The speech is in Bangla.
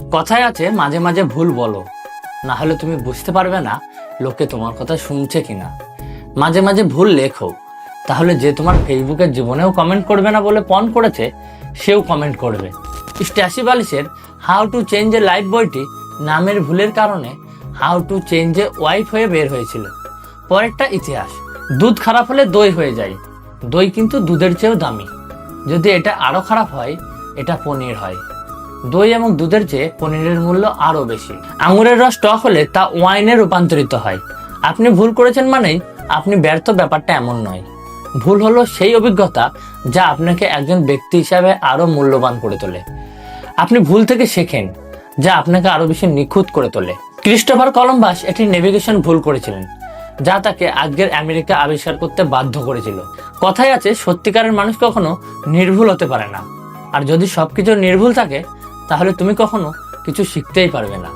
কথায় আছে মাঝে মাঝে ভুল বলো, না হলে তুমি বুঝতে পারবে না লোকে তোমার কথা শুনছে কিনা। মাঝে মাঝে ভুল লেখো, তাহলে যে তোমার ফেসবুকের জীবনেও কমেন্ট করবে না বলে পণ করেছে সেও কমেন্ট করবে। স্ট্যাসি বালিশের how to change A life বইটি নামের ভুলের কারণে how to change a wife হয়ে বের হয়েছিল। পরেরটা ইতিহাস, দুধ খারাপ হলে দই হয়ে যায়, দই কিন্তু দুধের চেয়েও দামি। যদি এটা আরো খারাপ হয়, এটা পনির হয়। দই এবং দুধের চেয়ে পনিরের মূল্য আরো বেশি। আঙুরের রস টক হলে তা ওয়াইনে রূপান্তরিত হয়। আপনি ভুল করেছেন মানেই আপনি ব্যর্থ, ব্যাপারটা এমন নয়। ভুল হলো সেই অভিজ্ঞতা যা আপনাকে একজন ব্যক্তি হিসাবে আরো মূল্যবান করে তোলে। আপনি ভুল থেকে শেখেন, যা আপনাকে আরো বেশি নিখুঁত করে তোলে। ক্রিস্টোফার কলম্বাস একটি নেভিগেশন ভুল করেছিলেন, যা তাকে আজকের আমেরিকা আবিষ্কার করতে বাধ্য করেছিল। কথায় আছে সত্যিকারের মানুষ কখনো নির্ভুল হতে পারে না, আর যদি সবকিছু নির্ভুল থাকে তাহলে তুমি কখনো কিছু শিখতেই পারবে না।